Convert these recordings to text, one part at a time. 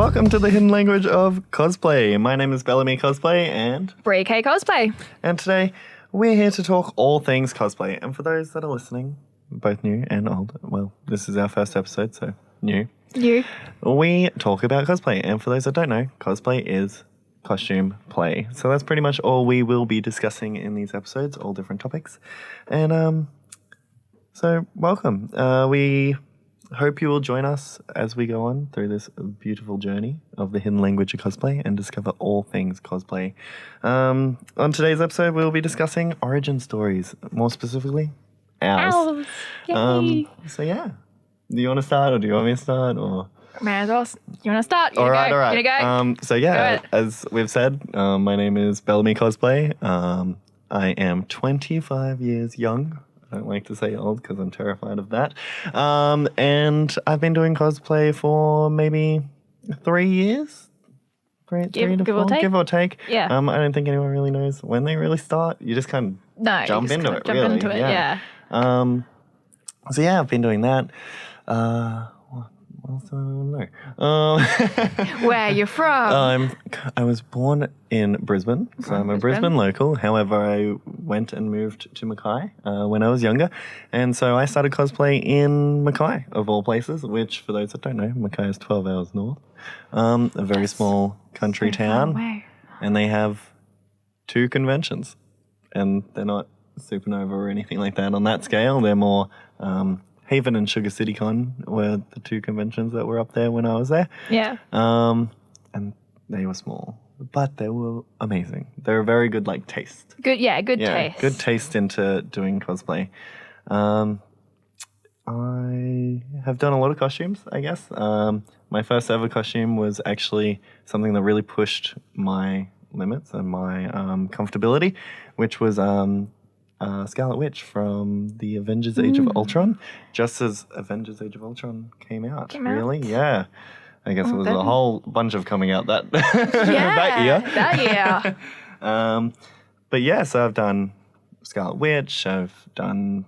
welcome to the hidden language of cosplay. My name is bellarmycosplay and Cosplay. And today we're here to talk all things cosplay. And for those that are listening, both new and old, well, this is our first episode, so new. We talk about cosplay. And for those that don't know, cosplay is costume play. So that's pretty much all we will be discussing in these episodes, all different topics. And so welcome. We hope you will join us as we go on through this beautiful journey of the hidden language of cosplay and discover all things cosplay. On today's episode, we'll be discussing origin stories, more specifically, ours. Yay. So yeah, do you want to start or do you want me to start or? May as well. You want to start? You All right. You go? So yeah, as we've said, my name is Bellamy Cosplay. I am 25 years young. I don't like to say old because I'm terrified of that. And I've been doing cosplay for maybe 3 years. Give or take. Yeah. I don't think anyone really knows when they really start. You just kind of jump into it. Yeah. So yeah, I've been doing that. What else do I want to know? Where are you from? I was born in Brisbane, so I'm a Brisbane local. However, I went and moved to Mackay when I was younger, and so I started cosplay in Mackay, of all places, which, for those that don't know, Mackay is 12 hours north. A very small country town, and they have 2 conventions, and they're not Supernova or anything like that on that scale. They're more... Haven and Sugar City Con were the 2 conventions that were up there when I was there. Yeah. And they were small, but they were amazing. They're a very good, taste. Good taste. Good taste into doing cosplay. I have done a lot of costumes, I guess. My first ever costume was actually something that really pushed my limits and my comfortability, which was... Scarlet Witch from the Avengers Age of Ultron, just as Avengers Age of Ultron came out. Really? Yeah. I guess it was a whole bunch of coming out that that year. But yeah, so I've done Scarlet Witch, I've done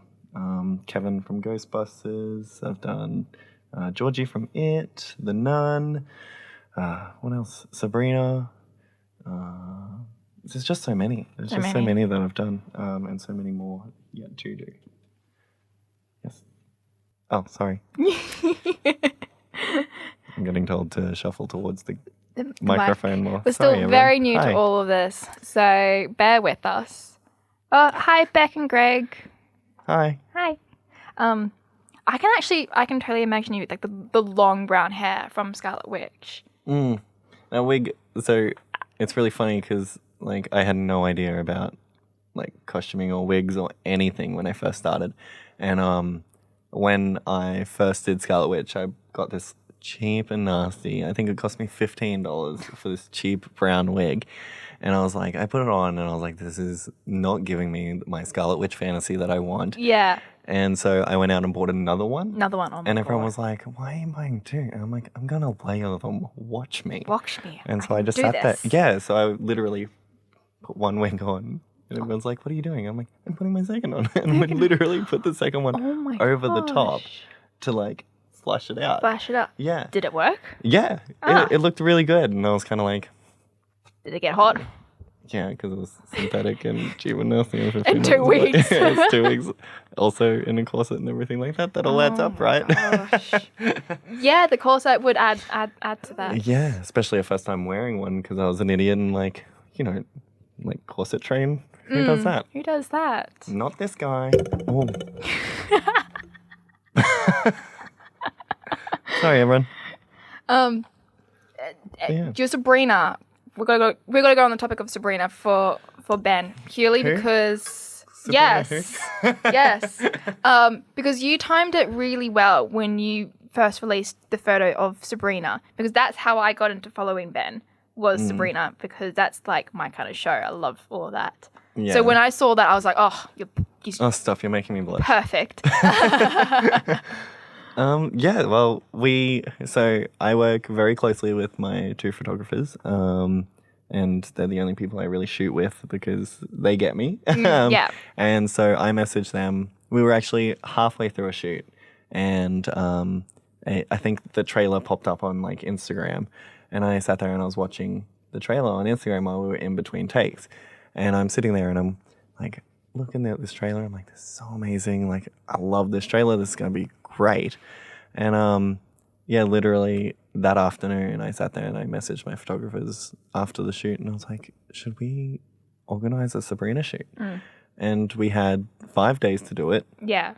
Kevin from Ghostbusters, I've done Georgie from It, The Nun, what else? Sabrina, there's just so many. There's just so many that I've done, and so many more yet to do. Yes. Oh, sorry. I'm getting told to shuffle towards the microphone more. We're still very new to all of this, so bear with us. Hi, Beck and Greg. Hi. I can totally imagine you with the long brown hair from Scarlet Witch. Now wig. So it's really funny because. I had no idea about, costuming or wigs or anything when I first started. And when I first did Scarlet Witch, I got this cheap and nasty, I think it cost me $15 for this cheap brown wig. And I was like, I put it on and I was like, this is not giving me my Scarlet Witch fantasy that I want. Yeah. And so I went out and bought another one. And everyone was like, why are you buying 2? And I'm like, I'm going to play with them. Watch me. And so I just sat there. Yeah, so I literally... put one wig on, and everyone's like, what are you doing? I'm like, I'm putting my second on. And we literally put the second one over the top to, flush it out. Yeah. Did it work? Yeah. It looked really good. And I was kind of like... Did it get hot? Yeah, because it was synthetic and cheap and nasty. And 2 weeks. It's 2 weeks. Also in a corset and everything like that. That all adds up, right? Yeah, the corset would add to that. Yeah, especially a first time wearing one because I was an idiot and corset train. Who does that? Who does that? Not this guy. Oh. Sorry, everyone. Your Sabrina. We're gonna go on the topic of Sabrina for Ben purely because Sabrina yes, because you timed it really well when you first released the photo of Sabrina because that's how I got into following Ben. Was Sabrina because that's my kind of show. I love all of that. Yeah. So when I saw that, I was like, stuff, you're making me blush. Perfect. Yeah, well, so I work very closely with my 2 photographers, and they're the only people I really shoot with because they get me. Yeah. And so I messaged them. We were actually halfway through a shoot, and I think the trailer popped up on Instagram. And I sat there and I was watching the trailer on Instagram while we were in between takes. And I'm sitting there and I'm like looking at this trailer. I'm like, this is so amazing. Like, I love this trailer. This is going to be great. And yeah, literally that afternoon I sat there and I messaged my photographers after the shoot and I was like, should we organize a Sabrina shoot? And we had 5 days to do it. Yeah.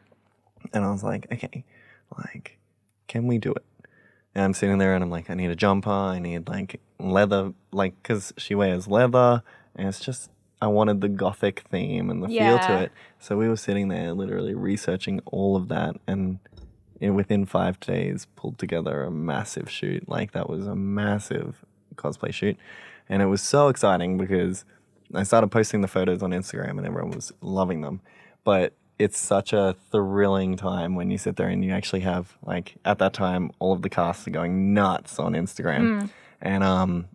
And I was like, okay, like, can we do it? And I'm sitting there and I'm like, I need a jumper. I need like leather, like, because she wears leather. And it's just, I wanted the gothic theme and the feel to it. So we were sitting there literally researching all of that. And within 5 days, pulled together a massive shoot. Like, that was a massive cosplay shoot. And it was so exciting because I started posting the photos on Instagram and everyone was loving them. But it's such a thrilling time when you sit there and you actually have, like, at that time, all of the casts are going nuts on Instagram. And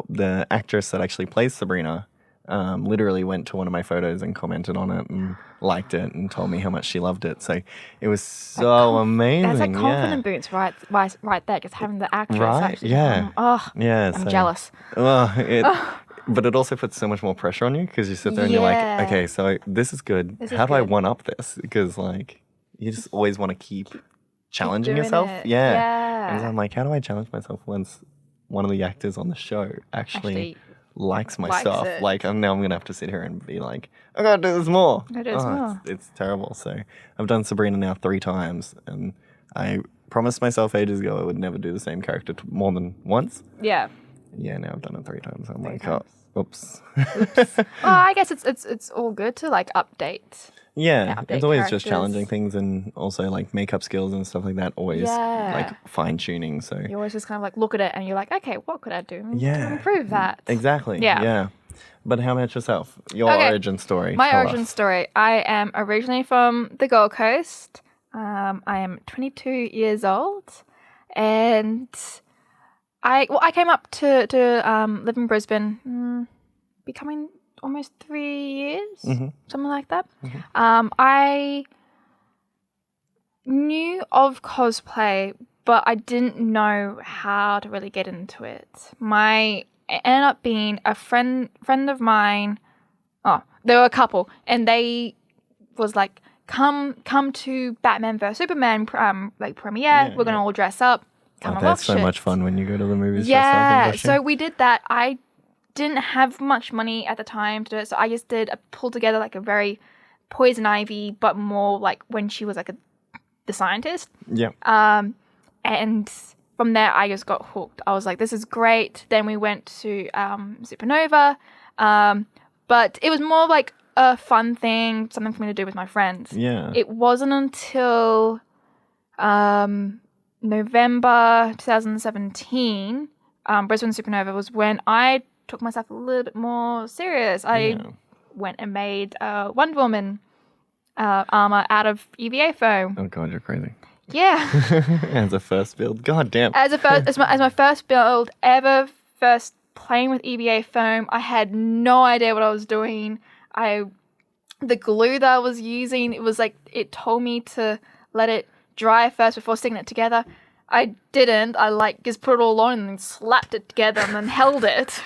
the actress that actually plays Sabrina literally went to one of my photos and commented on it and liked it and told me how much she loved it. So it was so amazing. That's like confidence boost right there, just having the actress actually. Yeah. I'm jealous. But it also puts so much more pressure on you because you sit there and you're like, okay, so this is good. How do I one-up this? Because, like, you just always want to keep challenging yourself. And so I'm like, how do I challenge myself once one of the actors on the show actually likes my stuff? It. Like, now I'm going to have to sit here and be like, I got to do this more. More. It's terrible. So I've done Sabrina now 3 times and I promised myself ages ago I would never do the same character more than once. Yeah. Yeah, now I've done it 3 times. I'm like, oops. Well, I guess it's all good to like update. Yeah, update it's always characters. just challenging things and also like makeup skills and stuff like that. Always like fine tuning. So you always just kind of like look at it and you're like, okay, what could I do to improve that? Exactly. Yeah. But how about yourself? Your origin story. My origin story. I am originally from the Gold Coast. I am 22 years old, and I came up to live in Brisbane, becoming almost 3 years, something like that. I knew of cosplay, but I didn't know how to really get into it. It ended up being a friend of mine. Oh, there were a couple, and they was like, come to Batman vs Superman premiere. We're gonna all dress up. That's so much fun when you go to the movies. Yeah, so we did that. I didn't have much money at the time to do it, so I just pulled together like a very Poison Ivy, but more like when she was like the scientist. Yeah. And from there, I just got hooked. I was like, this is great. Then we went to Supernova, but it was more like a fun thing, something for me to do with my friends. Yeah. It wasn't until November 2017, Brisbane Supernova was when I took myself a little bit more serious. I went and made Wonder Woman armor out of EVA foam. Oh God, you're crazy. Yeah. As a first build, God damn. As my first build ever, first playing with EVA foam, I had no idea what I was doing. The glue that I was using, it was like it told me to let it dry first before sticking it together. I didn't. I like just put it all on and then slapped it together and then held it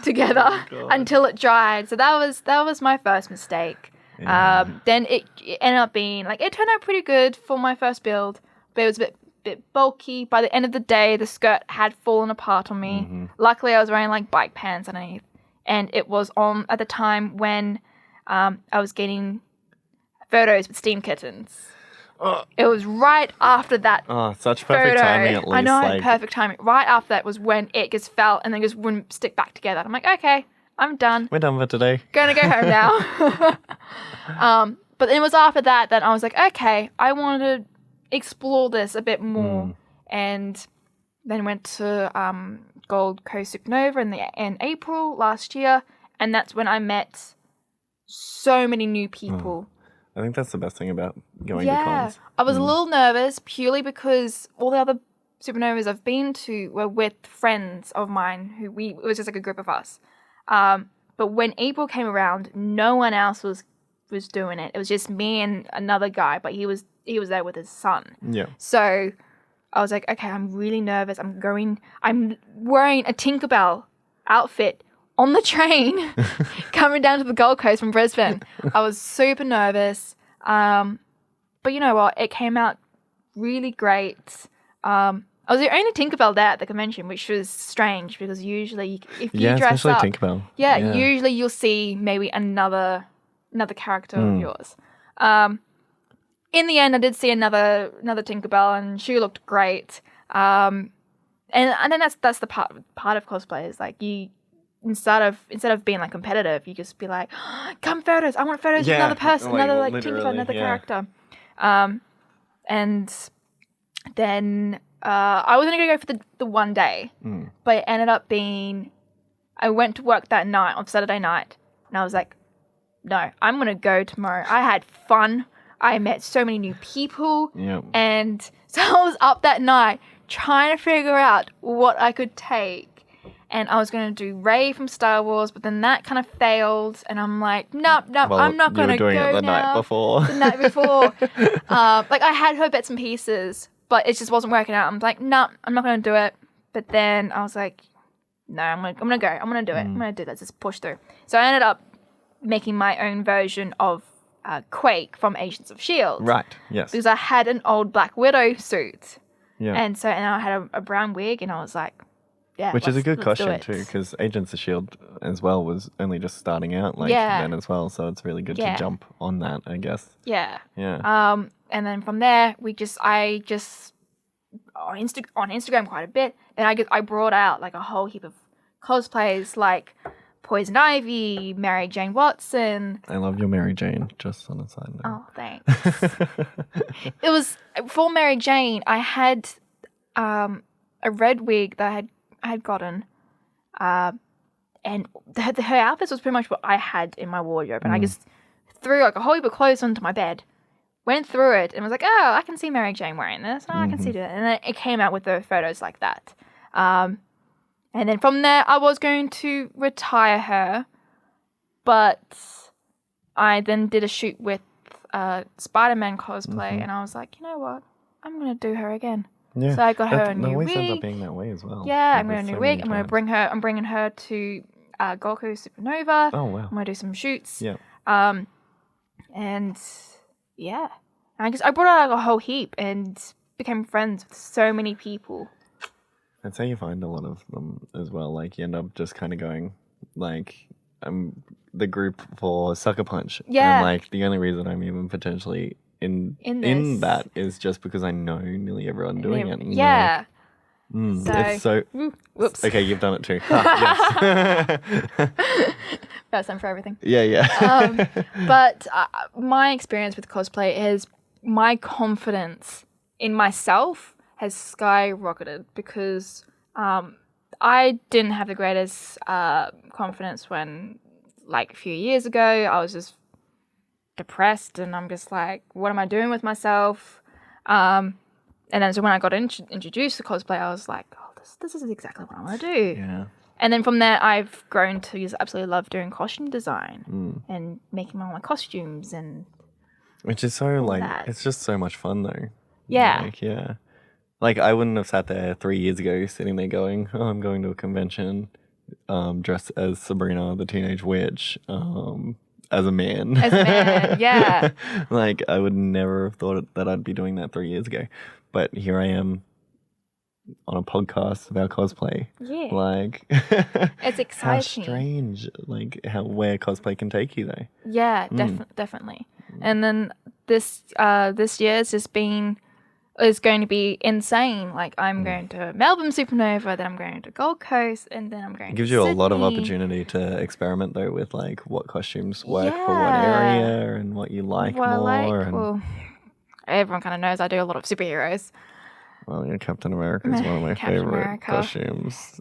together until it dried. So that was my first mistake. Yeah. Then it ended up being like it turned out pretty good for my first build, but it was a bit bulky. By the end of the day, the skirt had fallen apart on me. Luckily, I was wearing like bike pants underneath, and it was on at the time when I was getting photos with steam kittens. It was right after that. Oh, such perfect timing at least. I know, perfect timing. Right after that was when it just fell and then just wouldn't stick back together. I'm like, okay, I'm done. We're done for today. Gonna go home now. But it was after that I was like, okay, I want to explore this a bit more. And then went to Gold Coast Supernova in April last year. And that's when I met so many new people. I think that's the best thing about going to cons. I was a little nervous purely because all the other Supernovas I've been to were with friends of mine it was just like a group of us. But when April came around, no one else was doing it. It was just me and another guy, but he was there with his son. Yeah. So I was like, okay, I'm really nervous. I'm wearing a Tinkerbell outfit on the train coming down to the Gold Coast from Brisbane. I was super nervous. But you know what? It came out really great. I was the only Tinkerbell there at the convention, which was strange because usually if you dress up, Tinkerbell. Usually you'll see maybe another character of yours. In the end, I did see another Tinkerbell, and she looked great. And then that's the part of cosplay is like you instead of being like competitive, you just be like, come photos. I want photos with another person, another like Tinkerbell, another character. And then I was gonna go for the one day, but it ended up being I went to work that night on Saturday night, and I was like, no, I'm gonna go tomorrow. I had fun. I met so many new people, and so I was up that night trying to figure out what I could take. And I was going to do Rey from Star Wars, but then that kind of failed. And I'm like, nope, well, I'm not going to go now. You were doing it the night before. The night before. Like, I had her bits and pieces, but it just wasn't working out. I'm like, no, I'm not going to do it. But then I was like, no, I'm going to go. I'm going to do it. I'm going to do this. Just push through. So I ended up making my own version of Quake from Agents of S.H.I.E.L.D. Right, yes. Because I had an old Black Widow suit. Yeah. And I had a brown wig, and I was like, yeah, which is a good costume too, because Agents of S.H.I.E.L.D. as well was only just starting out then as well, so it's really good to jump on that, I guess. Yeah. Yeah. And then from there, I just on Instagram quite a bit, and I brought out like a whole heap of cosplays like Poison Ivy, Mary Jane Watson. I love your Mary Jane, just on a side note. Oh, thanks. It was for Mary Jane. I had a red wig that I had gotten, and her outfits was pretty much what I had in my wardrobe, and I just threw like a whole heap of clothes onto my bed, went through it, and was like, oh, I can see Mary Jane wearing this. Oh, I can see that, and then it came out with the photos like that. And then from there, I was going to retire her, but I then did a shoot with Spider-Man cosplay, and I was like, you know what? I'm going to do her again. Yeah. So I got her a new wig. It always ends up being that way as well. Yeah, I'm going to a new wig. I'm bringing her to Gold Coast Supernova. Oh, wow. I'm going to do some shoots. Yeah. And yeah. I brought out like a whole heap and became friends with so many people. That's how you find a lot of them as well. Like, you end up just kind of going, like, I'm the group for Sucker Punch. Yeah. And, like, the only reason I'm even potentially in that is just because I know nearly everyone doing it. Yeah. It's so... Whoops. Okay, you've done it too. Yes. First time for everything. Yeah. But my experience with cosplay is my confidence in myself has skyrocketed because I didn't have the greatest confidence when, like, a few years ago, I was just depressed and I'm just like, what am I doing with myself? And then so when I got introduced to cosplay, I was like, oh, this is exactly what I want to do. Yeah. And then from there, I've grown to just absolutely love doing costume design and making all my costumes and which is so, like, it's just so much fun, though. Yeah. Like, yeah. Like, I wouldn't have sat there 3 years ago sitting there going, oh, I'm going to a convention dressed as Sabrina the Teenage Witch as a man. As a man, yeah. Like, I would never have thought that I'd be doing that 3 years ago. But here I am on a podcast about cosplay. Yeah. Like, it's exciting. How strange, like, where cosplay can take you, though. Yeah, definitely. And then this year it's just been... is going to be insane. Like, I'm going to Melbourne Supernova, then I'm going to Gold Coast, and then I'm going to It gives you Sydney. a lot of opportunity to experiment, though, with, like, what costumes work for what area and what you like more. Well, everyone kind of knows I do a lot of superheroes. Well, Captain America is one of my favorite costumes.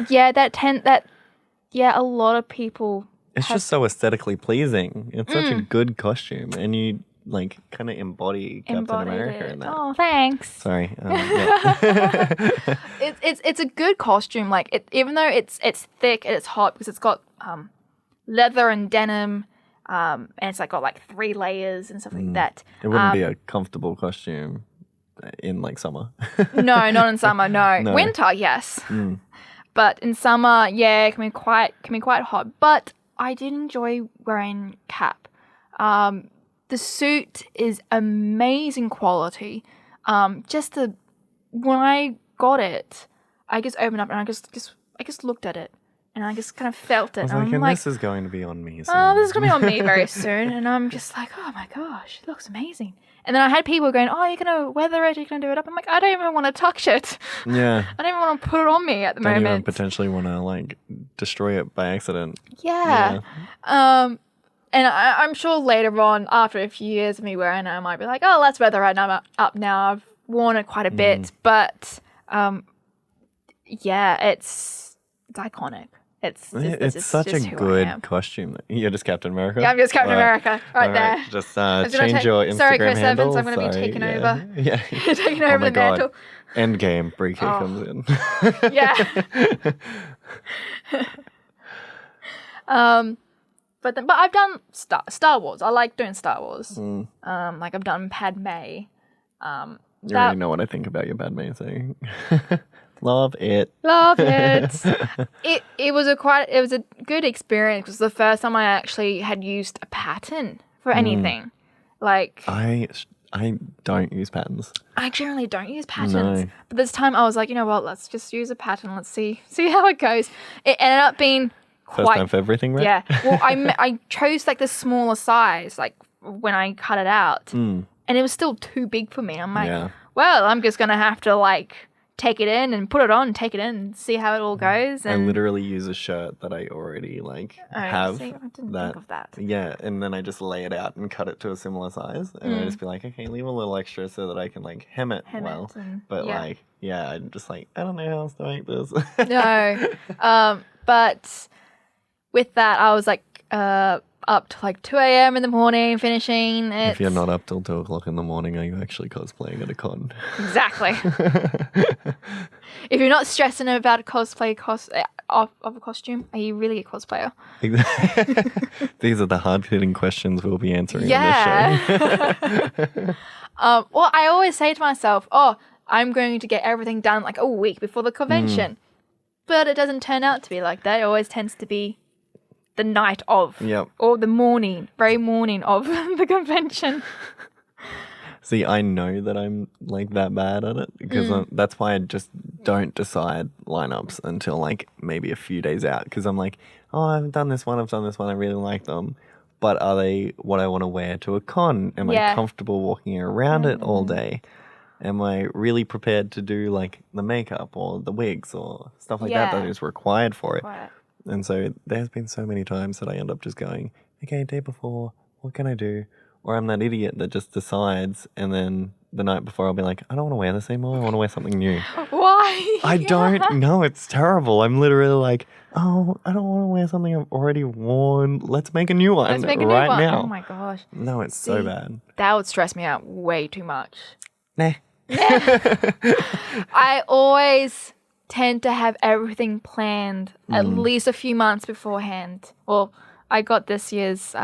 Yeah, a lot of people... It's just so aesthetically pleasing. It's such a good costume, and you... like, kind of embody Captain America in that. Oh, thanks. Sorry. It's a good costume. Like, even though it's thick and it's hot because it's got leather and denim, and it's like got like 3 layers and stuff like that. It wouldn't be a comfortable costume in like summer. No, not in summer. No. No. Winter, yes. But in summer, yeah, it can be quite hot. But I did enjoy wearing cap. The suit is amazing quality. When I got it, I just opened up and I just looked at it and I just kind of felt it. I was and like, I'm and like, this is going to be on me soon. oh, this is gonna be on me very soon. And I'm just like, oh my gosh, it looks amazing. And then I had people going, oh, you're gonna weather it, you're gonna do it up. I'm like, I don't even want to touch it. Yeah. I don't even want to put it on me at the Don't even moment. potentially want to like destroy it by accident. Yeah. And I'm sure later on, after a few years of me wearing it, I might be like, oh, let's weather it up now. I've worn it quite a bit. But, yeah, it's iconic. It's such a just who I good am. costume. You're just Captain America? Yeah, I'm just Captain America right there. Just gonna change your Instagram sorry, Chris handle. Evans, I'm going to be taking over. Yeah. Taking Oh over my the mantle. God. Endgame. Brie Key comes in. Yeah. But I've done Star Wars. I like doing Star Wars. Like I've done Padme. You already know what I think about your Padme, so love it. Love it. It was a good experience. It was the first time I actually had used a pattern for anything. Like I don't use patterns. I generally don't use patterns. No. But this time I was like, you know what, let's just use a pattern. Let's see how it goes. It ended up being First time for everything, right? Yeah. Well, I chose like the smaller size, like when I cut it out, and it was still too big for me. I'm like, well, I'm just gonna have to like take it in and put it on, take it in, and see how it all goes. And I literally use a shirt that I already like have. See, I didn't think of that. Yeah, and then I just lay it out and cut it to a similar size, and I just be like, okay, leave a little extra so that I can like hem it well. But like, yeah, I'm just like, I don't know how else to make this. No, but with that, I was like up to like 2 a.m. in the morning finishing it. If you're not up till 2 o'clock in the morning, are you actually cosplaying at a con? Exactly. If you're not stressing about a cosplay of a costume, are you really a cosplayer? These are the hard-hitting questions we'll be answering on this show. Well, I always say to myself, oh, I'm going to get everything done like a week before the convention. But it doesn't turn out to be like that. It always tends to be the night of, or the very morning of the convention. See, I know that I'm like that bad at it because that's why I just don't decide lineups until like maybe a few days out because I'm like, oh, I've done this one, I really like them. But are they what I want to wear to a con? Am I comfortable walking around it all day? Am I really prepared to do like the makeup or the wigs or stuff like that is required for it? And so there's been so many times that I end up just going, okay, day before, what can I do? Or I'm that idiot that just decides and then the night before I'll be like, I don't want to wear this anymore. I want to wear something new. Why? I don't know. It's terrible. I'm literally like, oh, I don't want to wear something I've already worn. Let's make a new one right now. Oh my gosh. No, it's so bad. That would stress me out way too much. Nah. I always tend to have everything planned at least a few months beforehand. Well, I got this year's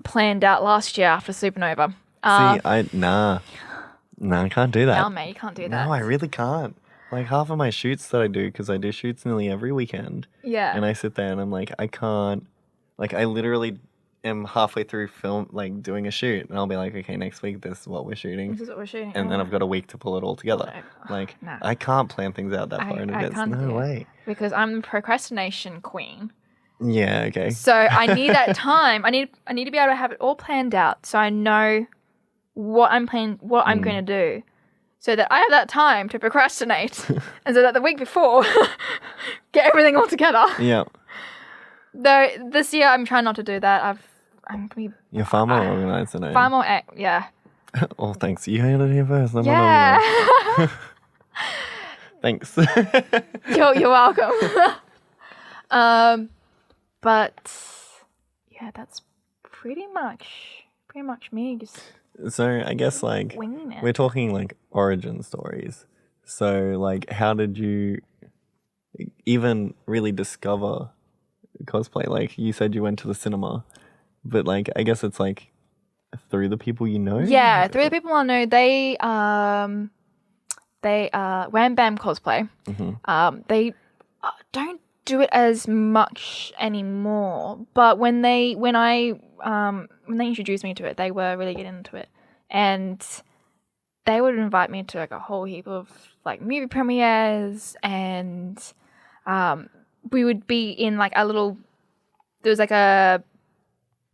planned out last year after Supernova. I can't do that. No, mate, you can't do that. No, I really can't. Like half of my shoots that I do, because I do shoots nearly every weekend. Yeah. And I sit there and I'm like, I can't. Like I literally am halfway through film, like doing a shoot, and I'll be like, okay, next week this is what we're shooting. This is what we're shooting. And then I've got a week to pull it all together. Like, I can't plan things out that far in advance. No way. Because I'm the procrastination queen. Yeah, okay. So I need that time. I need to be able to have it all planned out so I know what I'm going to do. So that I have that time to procrastinate. And so that the week before, get everything all together. Yeah. Though this year I'm trying not to do that. I'm going to be... You're far more organised than I am. Far more, yeah. Oh, thanks. You heard it here first. I'm yeah. Thanks. You're welcome. But yeah, that's pretty much me. Just so I guess like winging it. We're talking like origin stories. So like, how did you even really discover cosplay? Like you said, you went to the cinema, but like I guess it's like through the people you know? Yeah, through the people I know, they Wham Bam Cosplay. They don't do it as much anymore, but when they introduced me to it, they were really getting into it, and they would invite me to like a whole heap of like movie premieres, and we would be in like there was like a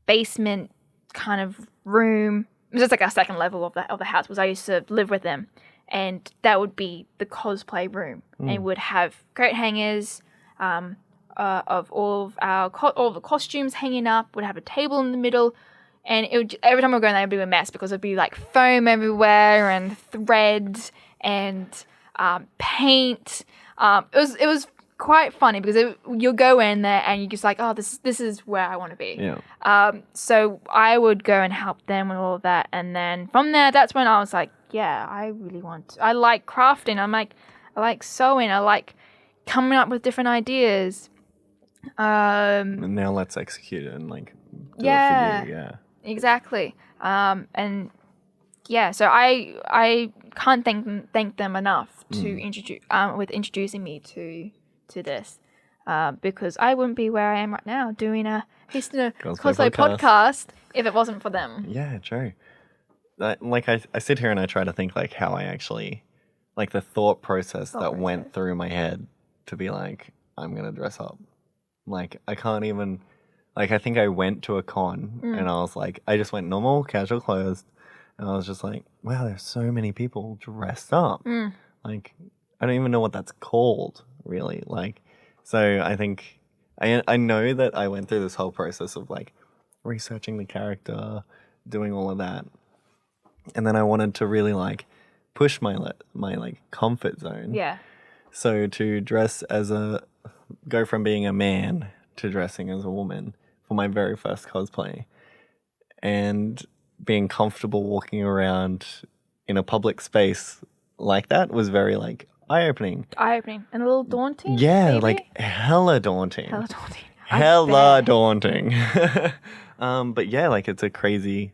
basement kind of room. It was just like a second level of the house, because I used to live with them, and that would be the cosplay room, and it would have coat hangers of all the costumes hanging up. Would have a table in the middle, and it would, every time we were going there, it'd be a mess because it'd be like foam everywhere and threads and paint. It was quite funny because you'll go in there and you're just like, oh, this is where I want to be. Yeah. So I would go and help them with all of that, and then from there, that's when I was like, yeah, I like crafting. I like sewing. I like coming up with different ideas. And now let's execute it and like do it for you. Yeah. Exactly. And yeah, so I can't thank them enough to introducing me to this, because I wouldn't be where I am right now doing a cosplay podcast if it wasn't for them. Yeah, true. I sit here and I try to think like how I actually, like the thought process that went through my head to be like, I'm gonna dress up. Like I can't even, like I think I went to a con and I was like, I just went normal casual clothes, and I was just like, wow, there's so many people dressed up. Like I don't even know what that's called really. Like, so I think I know that I went through this whole process of like researching the character, doing all of that. And then I wanted to really like push my like comfort zone. Yeah. So to go from being a man to dressing as a woman for my very first cosplay, and being comfortable walking around in a public space like that was very like eye-opening. Eye-opening and a little daunting. Yeah, maybe? like hella daunting. Hella daunting. But yeah, like it's a crazy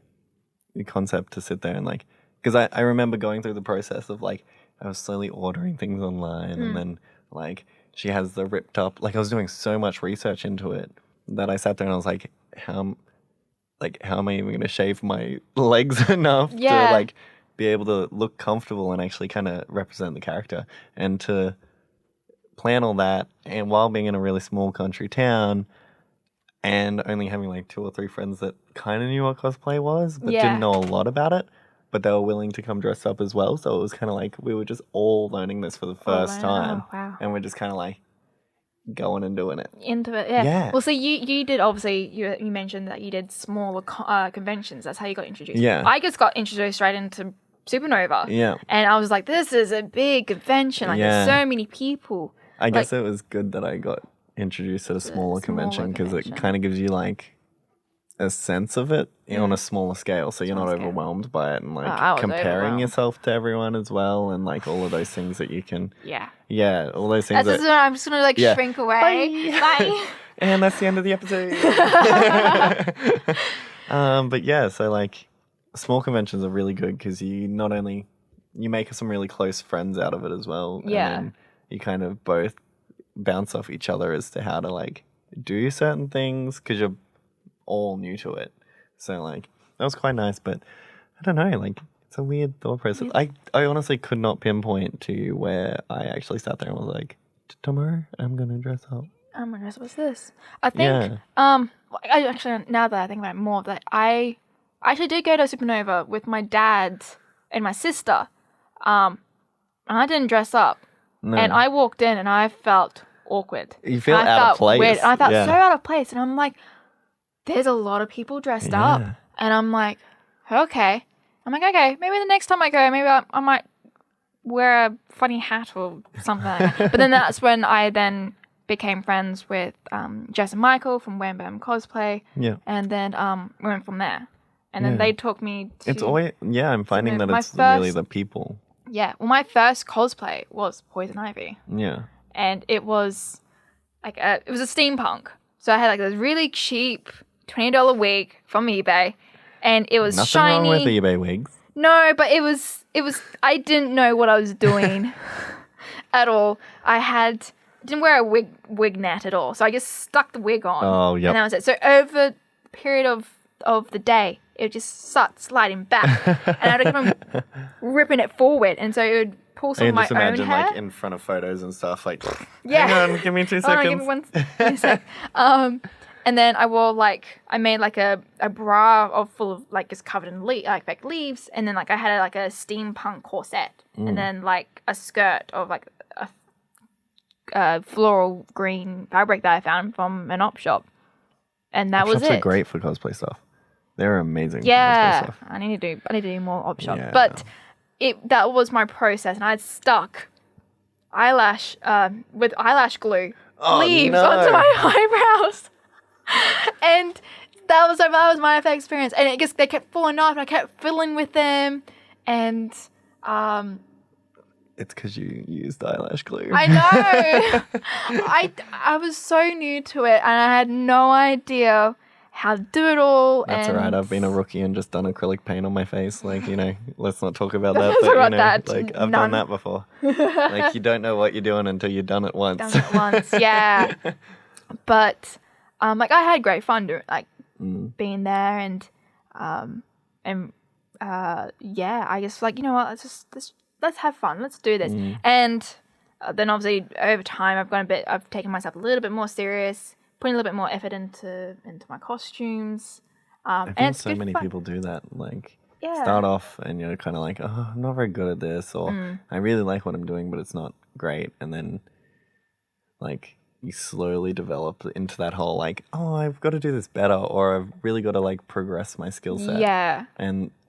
concept to sit there and like, because I remember going through the process of like I was slowly ordering things online, and then like she has the ripped up, like I was doing so much research into it that I sat there and I was like, how am I even going to shave my legs enough to like be able to look comfortable and actually kind of represent the character, and to plan all that, and while being in a really small country town and only having like 2 or 3 friends that kind of knew what cosplay was but didn't know a lot about it, but they were willing to come dress up as well. So it was kind of like we were just all learning this for the first time. Wow. And we're just kind of like going and doing it. Into it, yeah. Yeah. Well, so you did, obviously, you mentioned that you did smaller conventions. That's how you got introduced. Yeah. I just got introduced right into Supernova. Yeah. And I was like, this is a big convention. Like, there's so many people. I guess it was good that I got introduced at a smaller convention, because it kind of gives you like a sense of it on a smaller scale, so you're not overwhelmed by it, and like comparing yourself to everyone as well, and like all of those things that you can all those things that I'm just gonna like shrink away. Bye. And that's the end of the episode. But yeah, so like small conventions are really good because you not only you make some really close friends out of it as well, and then you kind of both bounce off each other as to how to like do certain things, because you're all new to it. So like that was quite nice, but I don't know, like it's a weird thought process. I honestly could not pinpoint to where I actually sat there and was like, tomorrow I'm gonna dress up. I'm gonna dress. What's this? I think I actually, now that I think about it more, that I actually did go to Supernova with my dad and my sister. And I didn't dress up. No. And I walked in and I felt awkward. You feel out of place. Weird. And I felt so out of place. And I'm like, there's a lot of people dressed up. And I'm like, okay. I'm like, okay, maybe the next time I go, maybe I might wear a funny hat or something. But then that's when I then became friends with Jess and Michael from Wham Bam Cosplay. Yeah. And then we went from there. And then they took me to... It's always... Yeah, I'm finding that it's really the people. Yeah. Well, my first cosplay was Poison Ivy. Yeah. And it was like it was a steampunk. So I had like this really cheap $20 wig from eBay. and it was Nothing shiny. wrong with eBay wigs. No, but it was. I didn't know what I was doing at all. Didn't wear a wig net at all, so I just stuck the wig on. Oh, yep. And that was it. So over the period of the day, it would just start sliding back, and I'd keep on ripping it forward, and so it would pull some I of can my just own imagine, hair. like, in front of photos and stuff, like, Yeah. hang on, give me 2 Hold on, seconds. give me one sec. And then I made like a bra full of like just covered in fake leaves, and then like I had like a steampunk corset, and then like a skirt of like a floral green fabric that I found from an op shop, and that was Shops it. are great for cosplay stuff. They're amazing. For cosplay Yeah, stuff. I need to do more op shop, Yeah. but that was my process, and I had stuck with eyelash glue leaves onto my eyebrows. And that was my first experience, and they kept falling off, and I kept filling with them, and It's because you used eyelash glue. I know. I was so new to it, and I had no idea how to do it all. That's all right. I've been a rookie and just done acrylic paint on my face. Like, let's not talk about that. Let's talk about that. Like, I've done that before. Like, you don't know what you're doing until you've done it once. Done it once, yeah. But like I had great fun doing being there, and yeah, I just like, you know what, let's have fun, let's do this. And then obviously over time I've taken myself a little bit more serious, putting a little bit more effort into my costumes. I And think it's so good many fun. people do that. Like, Yeah. start off and you're kind of like, oh, I'm not very good at this, or I really like what I'm doing, but it's not great. And then, like, you slowly develop into that whole, like, oh, I've got to do this better, or I've really got to, like, progress my skill set. Yeah.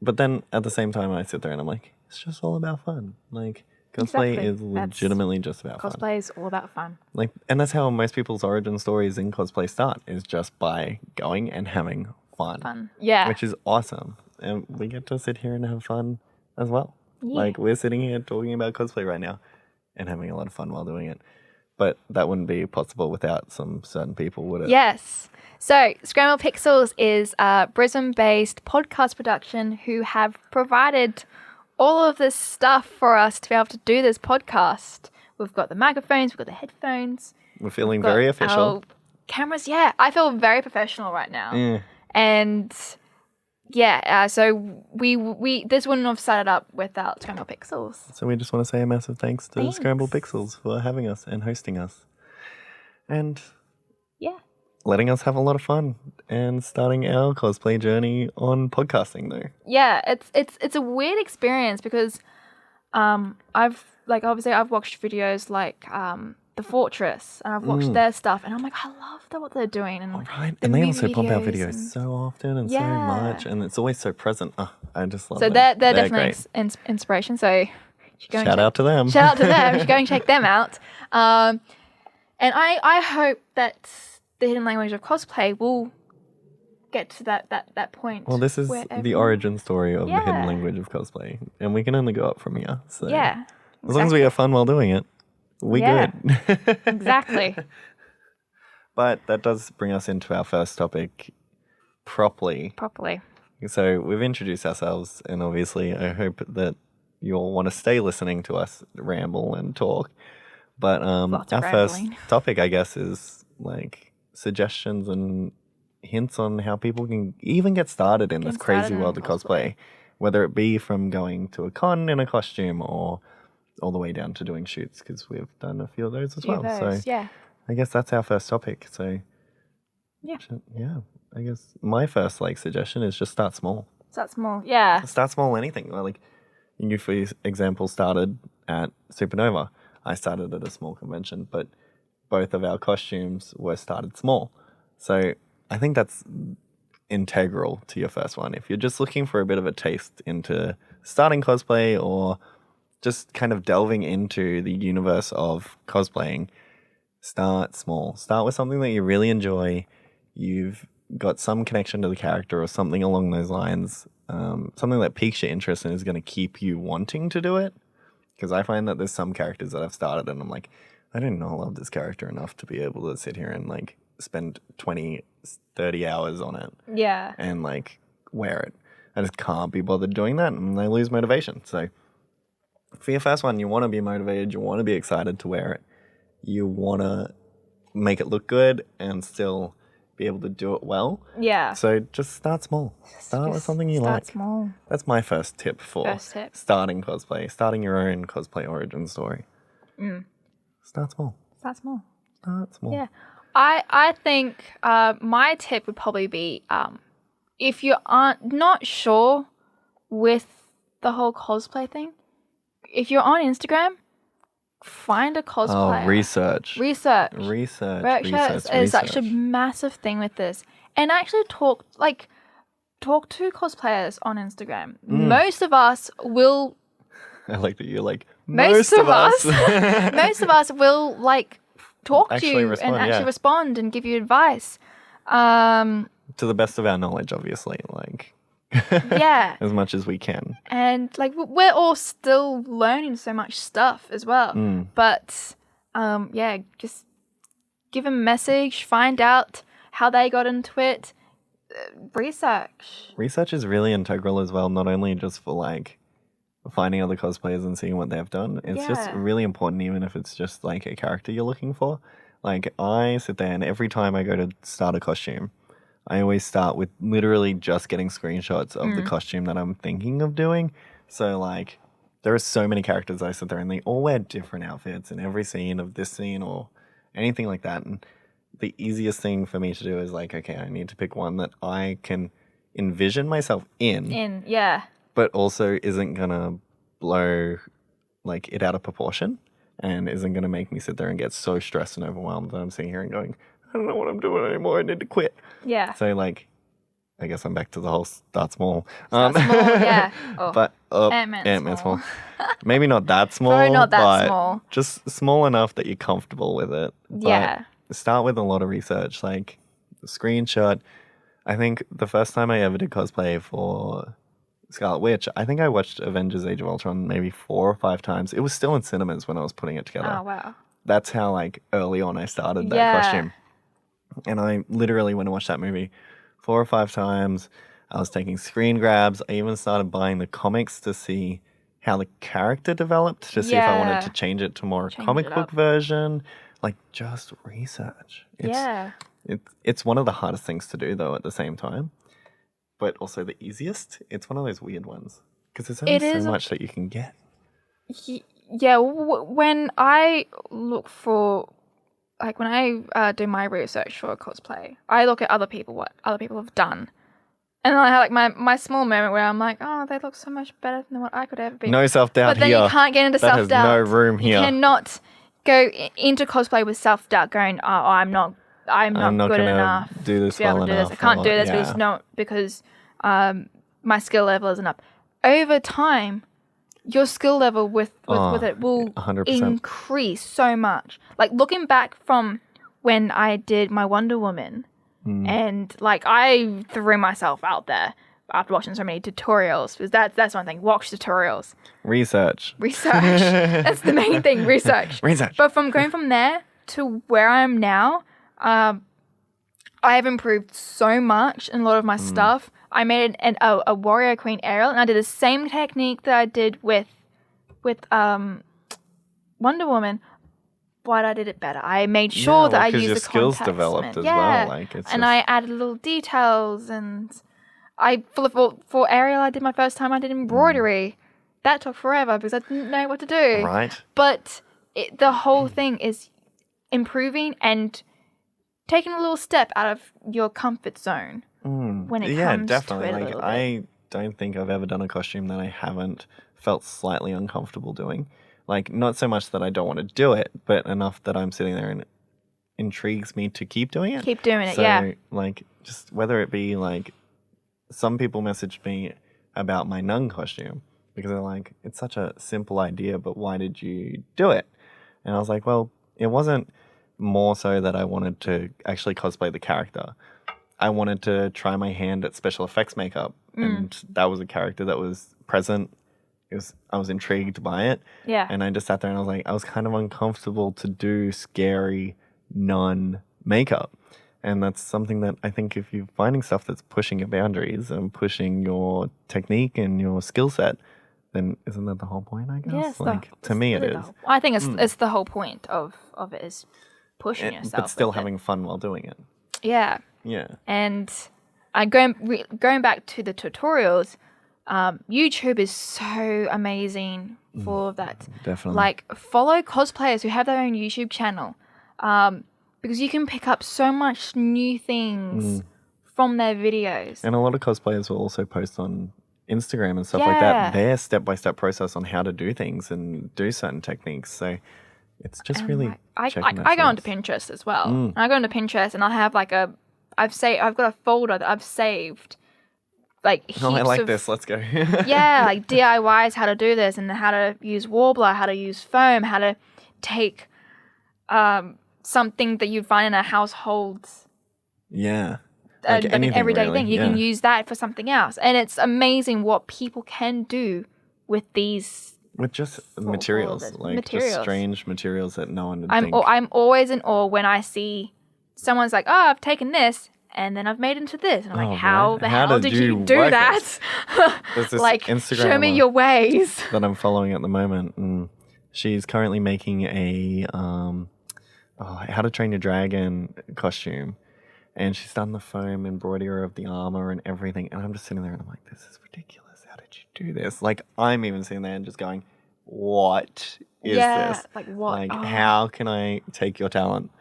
But then at the same time, I sit there and I'm like, it's just all about fun. Like, cosplay Exactly. is legitimately just about fun. Cosplay is all about fun. Like, and that's how most people's origin stories in cosplay start, is just by going and having fun. Yeah. Which is awesome. And we get to sit here and have fun as well. Yeah. Like, we're sitting here talking about cosplay right now and having a lot of fun while doing it. But that wouldn't be possible without some certain people, would it? Yes. So, Scramble Pixels is a Brisbane-based podcast production who have provided all of this stuff for us to be able to do this podcast. We've got the microphones, we've got the headphones. We're feeling very official. Our cameras, yeah. I feel very professional right now. Yeah. And yeah, so we this wouldn't have started up without Scramble Pixels. So we just want to say a massive thanks to Thanks. Scramble Pixels for having us and hosting us. And Yeah. letting us have a lot of fun and starting our cosplay journey on podcasting, though. Yeah, it's a weird experience because I've watched videos like The Fortress, and I've watched their stuff, and I'm like, I love what they're doing. And Right. the And they movie also pump out videos videos and- so often and so Yeah. much, and it's always so present. Oh, I just love So them. they're definitely great. inspiration. So you should go and Shout out to them. Shout out to them. You should go and check them out. And I hope that the hidden language of cosplay will get to that point. Well, this is where the everyone- origin story of the hidden Yeah. language of cosplay, and we can only go up from here. So Yeah. as long as we have fun while doing it, we Yeah. good. Exactly. But that does bring us into our first topic properly. Properly. So we've introduced ourselves, and obviously I hope that you all want to stay listening to us ramble and talk. But Lots of our first rambling. topic, I guess, is like suggestions and hints on how people can even get started in this Get crazy started in world of cosplay. cosplay, whether it be from going to a con in a costume or all the way down to doing shoots, because we've done a few of those as well. So yeah. I guess that's our first topic. So Yeah. I guess my first suggestion is just start small. So that's more. Yeah. Start small, anything. Like you, for example, started at Supernova. I started at a small convention, but both of our costumes were started small. So I think that's integral to your first one. If you're just looking for a bit of a taste into starting cosplay or just kind of delving into the universe of cosplaying, start small. Start with something that you really enjoy. You've got some connection to the character or something along those lines. Something that piques your interest and is going to keep you wanting to do it. Because I find that there's some characters that I've started and I'm like, I didn't know I love this character enough to be able to sit here and spend 20, 30 hours on it Yeah. and wear it. I just can't be bothered doing that, and I lose motivation. So for your first one, you want to be motivated, you want to be excited to wear it, you want to make it look good and still be able to do it well. Yeah. So just start small. Start with something you like. Start small. That's my first tip for starting cosplay, starting your own cosplay origin story. Start small. Start small. Start small. Yeah. I think my tip would probably be if you aren't not sure with the whole cosplay thing, if you're on Instagram, find a cosplayer. Oh, research. Research is such a massive thing with this. And actually talk to cosplayers on Instagram. Most of us will... I like that you're like, most of us. Most of us will talk to you respond, and actually respond and give you advice. To the best of our knowledge, obviously. Yeah. As much as we can. And we're all still learning so much stuff as well. But just give them a message, find out how they got into it. Research. Research is really integral as well, not only just for finding other cosplayers and seeing what they've done. It's just really important, even if it's just a character you're looking for. I sit there and every time I go to start a costume, I always start with literally just getting screenshots of the costume that I'm thinking of doing. So, there are so many characters I sit there and they all wear different outfits in every scene of this scene or anything like that. And the easiest thing for me to do is okay, I need to pick one that I can envision myself in. But also isn't going to blow, it out of proportion and isn't going to make me sit there and get so stressed and overwhelmed that I'm sitting here and going, I don't know what I'm doing anymore. I need to quit. Yeah. So, I guess I'm back to the whole start small. Start small, yeah. But Ant-Man small. Maybe not that small. Probably not that but small. Just small enough that you're comfortable with it. Yeah. But start with a lot of research, a screenshot. I think the first time I ever did cosplay for Scarlet Witch, I think I watched Avengers Age of Ultron maybe 4 or 5 times. It was still in cinemas when I was putting it together. Oh, wow. That's how early on I started that costume. And I literally went and watched that movie 4 or 5 times. I was taking screen grabs. I even started buying the comics to see how the character developed, to see if I wanted to change it to more a comic book version. Just research. It's one of the hardest things to do, though, at the same time. But also the easiest. It's one of those weird ones. Because there's only so much that you can get. Yeah, when I look for... when I do my research for a cosplay, I look at what other people have done. And I have my small moment where I'm like, oh, they look so much better than what I could ever be. No self-doubt here. But then you can't get into self-doubt. There's no room here. You cannot go into cosplay with self-doubt going, oh, I'm not good enough do this to be able to do this. I can't do this because my skill level isn't up. Over time, your skill level with it will 100%. increase so much. Looking back from when I did my Wonder Woman, and I threw myself out there after watching so many tutorials, because that's one thing. Watch tutorials. Research. That's the main thing. Research. But from going from there to where I am now, I have improved so much in a lot of my stuff. I made a Warrior Queen Ariel, and I did the same technique that I did with Wonder Woman, but I did it better. I made sure that I used the skills contact developed cement. as well. I added little details, and for Ariel, I did my first time. I did embroidery. That took forever because I didn't know what to do. Right. But the whole thing is improving and taking a little step out of your comfort zone when it comes definitely. to it a little bit. I don't think I've ever done a costume that I haven't felt slightly uncomfortable doing. Not so much that I don't want to do it, but enough that I'm sitting there and it intrigues me to keep doing it. Keep doing it, yeah. Just whether it be some people messaged me about my nun costume because they're like, it's such a simple idea, but why did you do it? And I was like, well, it wasn't more so that I wanted to actually cosplay the character. I wanted to try my hand at special effects makeup, and that was a character that was present. I was intrigued by it. Yeah. And I just sat there and I was like, I was kind of uncomfortable to do scary nun makeup. And that's something that I think if you're finding stuff that's pushing your boundaries and pushing your technique and your skill set, then isn't that the whole point, I guess? Yes, To me it is. I think it's the whole point of it is pushing yourself. But still with it. having fun while doing it. Yeah. Yeah. And going back to the tutorials, YouTube is so amazing for that. Definitely. Like, follow cosplayers who have their own YouTube channel, because you can pick up so much new things from their videos. And a lot of cosplayers will also post on Instagram and stuff like that, their step-by-step process on how to do things and do certain techniques. So it's just really I checking go onto Pinterest as well. I go onto Pinterest and I have like I've got a folder that I've saved like heaps I like of, this. Let's go. yeah, like DIYs, how to do this and how to use Warbler, how to use foam, how to take something that you find in a household. Yeah. Like an everyday really. thing. You can use that for something else. And it's amazing what people can do with these. With just materials. Just strange materials that no one would think. I'm always in awe when I see someone's like, oh, I've taken this and then I've made it into this. And I'm like, how the hell did you do that? There's this like, Instagrammer show me your ways. that I'm following at the moment. And she's currently making a How to Train Your Dragon costume. And she's done the foam embroidery of the armor and everything. And I'm just sitting there and I'm like, this is ridiculous. How did you do this? Like, I'm even sitting there and just going, what is this? Like, what? Like, how can I take your talent?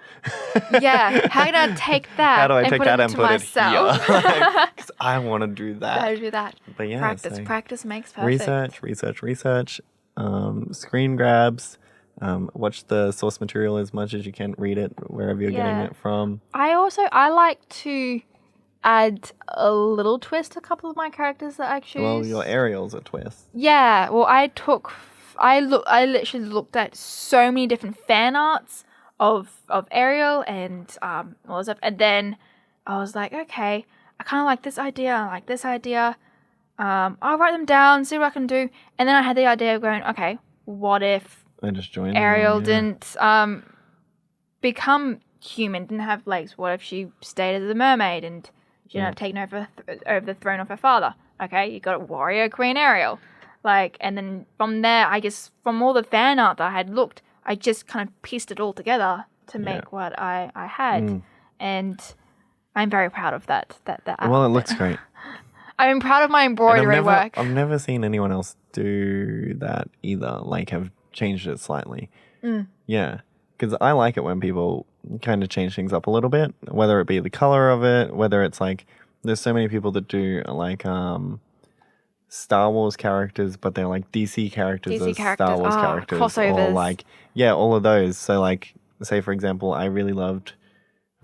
Yeah. How can I take that? How do I take that and put myself? it here? Because I want to do that. How to do that. But yeah. Practice makes perfect. Research. Screen grabs. Watch the source material as much as you can. Read it wherever you're getting it from. I like to add a little twist to a couple of my characters that I choose. Well, your Ariel's a twist. Yeah. Well, I literally looked at so many different fan arts of Ariel and all this stuff, and then I was like, okay, I kind of like this idea. I like this idea. I'll write them down, see what I can do, and then I had the idea of going, okay, what if I just joined Ariel didn't become human, didn't have legs? What if she stayed as a mermaid and she ended up taking over the throne of her father? Okay, you got a warrior queen Ariel. Like, and then from there, I guess from all the fan art that I had looked, I just kind of pieced it all together to make what I had. And I'm very proud of that. Well, it looks great. I'm proud of my embroidery work. I've never seen anyone else do that either, like have changed it slightly. Yeah, because I like it when people kind of change things up a little bit, whether it be the color of it, whether it's like there's so many people that do like Star Wars characters, but they're like DC characters as Star Wars characters. Crossovers. Or like, yeah, all of those. So like, say for example, I really loved,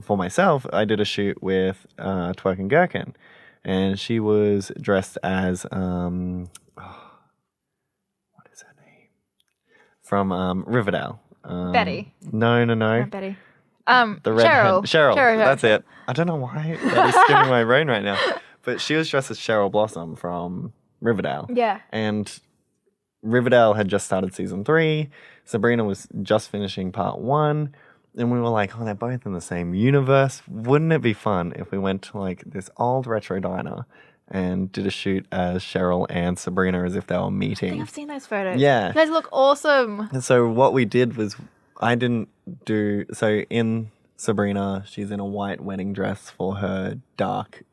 for myself, I did a shoot with Twerk and Gherkin, and she was dressed as, what is her name? From Riverdale. Betty. No. Not Betty. The redhead. Cheryl. That's it. I don't know why that is skipping my brain right now. But she was dressed as Cheryl Blossom from Riverdale. Yeah. And Riverdale had just started season 3. Sabrina was just finishing part 1. And we were like, oh, they're both in the same universe. Wouldn't it be fun if we went to like this old retro diner and did a shoot as Cheryl and Sabrina as if they were meeting? I think I've seen those photos. Yeah. You guys look awesome. And so what we did was so in Sabrina, she's in a white wedding dress for her dark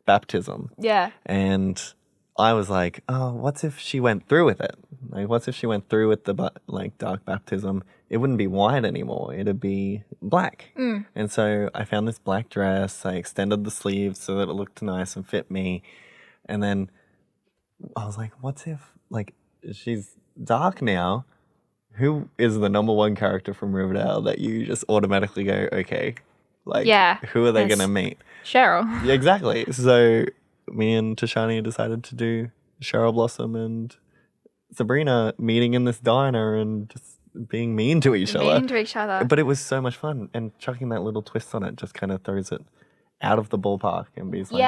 baptism. Yeah. And I was like, oh, what's if she went through with it? Like, what's if she went through with the dark baptism? It wouldn't be white anymore. It'd be black. And so I found this black dress. I extended the sleeves so that it looked nice and fit me. And then I was like, what's if, like, she's dark now? Who is the number one character from Riverdale that you just automatically go, okay, like, who are they going to meet? Cheryl. Yeah, exactly. So me and Tashani decided to do Cheryl Blossom and Sabrina meeting in this diner and just being mean to each other. But it was so much fun. And chucking that little twist on it just kind of throws it out of the ballpark and be like,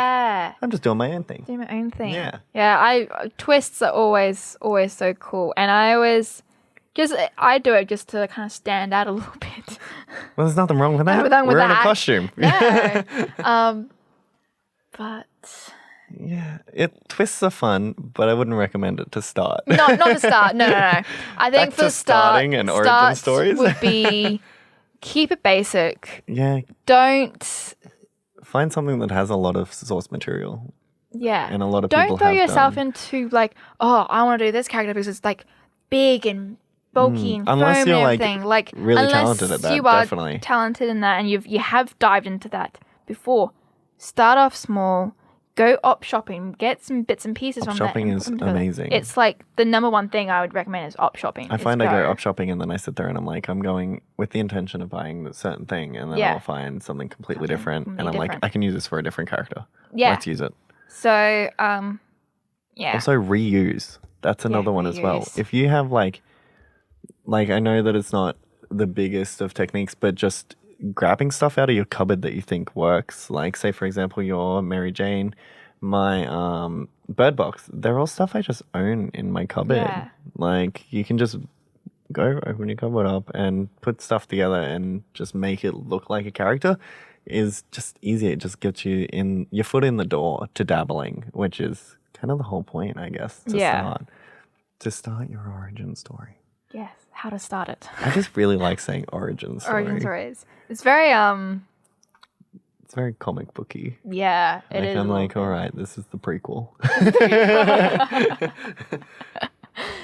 I'm just doing my own thing. Doing my own thing. Yeah. Yeah, twists are always so cool. And I always... I do it just to kind of stand out a little bit. Well, there's nothing wrong with that. Nothing wrong with We're in a that. costume. No. But Twists are fun, but I wouldn't recommend it to start. not to start. No. I think Back for to starting and origin stories would be keep it basic. Yeah. Don't. Find something that has a lot of source material. Yeah. And a lot of Don't people throw have yourself done. into like, oh, I want to do this character because it's like big and bulky and Unless foam you're, and like, everything. Like really unless talented at that, you are definitely. talented in that and you have dived into that before. Start off small. Go op shopping. Get some bits and pieces Op from shopping that. and is put them together. amazing. It's like the number one thing I would recommend is op shopping. I find I go up shopping and then I sit there and I'm like, I'm going with the intention of buying a certain thing, and then Yeah. I'll find something completely different, and I'm completely like, different. I can use this for a different character. Yeah. Let's use it. So, yeah. Also, reuse. That's another one as well. reuse. If you have like I know that it's not the biggest of techniques, but just grabbing stuff out of your cupboard that you think works. Like, say for example, your Mary Jane, my bird box. They're all stuff I just own in my cupboard. Yeah. Like, you can just go open your cupboard up and put stuff together and just make it look like a character. Is just easier. It just gets you in your foot in the door to dabbling, which is kind of the whole point, I guess. To start your origin story. Yes. How to start it. I just really like saying origin story. Origin stories. It's very It's very comic booky. Yeah, it is. I'm like, all right, this is the prequel.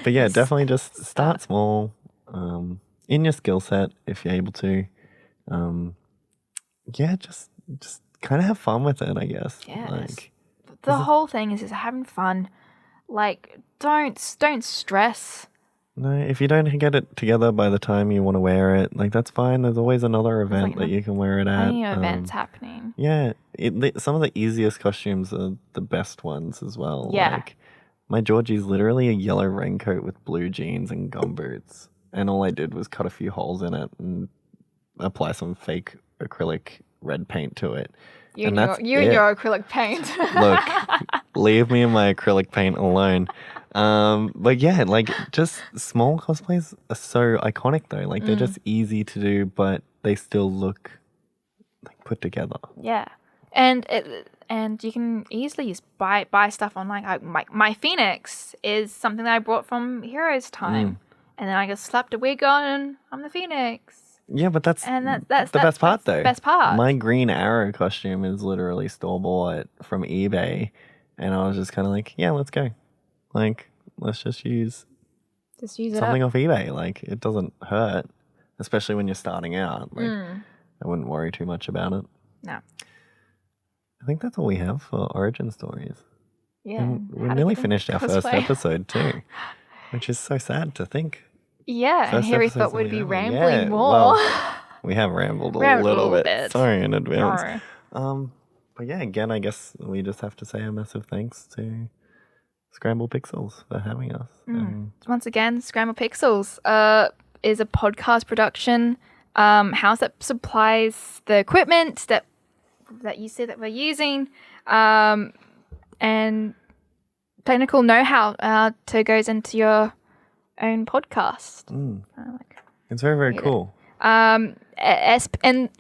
But yeah, definitely just start small, in your skill set if you're able to. Yeah, just kind of have fun with it, I guess. Yes. Like, The whole thing is just having fun. Like, don't stress. no, if you don't get it together by the time you want to wear it, like, that's fine. There's always another event that you can wear it at. Plenty of events happening. Yeah, some of the easiest costumes are the best ones as well. Yeah. Like, my Georgie's literally a yellow raincoat with blue jeans and gumboots. And all I did was cut a few holes in it and apply some fake acrylic red paint to it. You and your acrylic paint. Look, leave me and my acrylic paint alone. But yeah, like, just small cosplays are so iconic though. Like, they're just easy to do, but they still look like put together. Yeah, and you can easily just buy stuff online. My Phoenix is something that I bought from Heroes Time, and then I just slapped a wig on and I'm the Phoenix. Yeah, but that's that's the best part, that's though. The best part. My Green Arrow costume is literally store-bought from eBay, and I was just kind of like, yeah, let's go. Like, let's just use something off eBay. Like, it doesn't hurt, especially when you're starting out. Like, I wouldn't worry too much about it. No. I think that's all we have for origin stories. Yeah. And we nearly finished our first episode too, which is so sad to think. Yeah, and First here we episodes thought that we'd be have. rambling Yeah, more. well, we have rambled a little bit. Sorry in advance. But yeah, again, I guess we just have to say a massive thanks to Scramble Pixels for having us. Once again, Scramble Pixels is a podcast production house that supplies the equipment that you see that we're using, and technical know-how to goes into your own podcast. It's very, very cool. And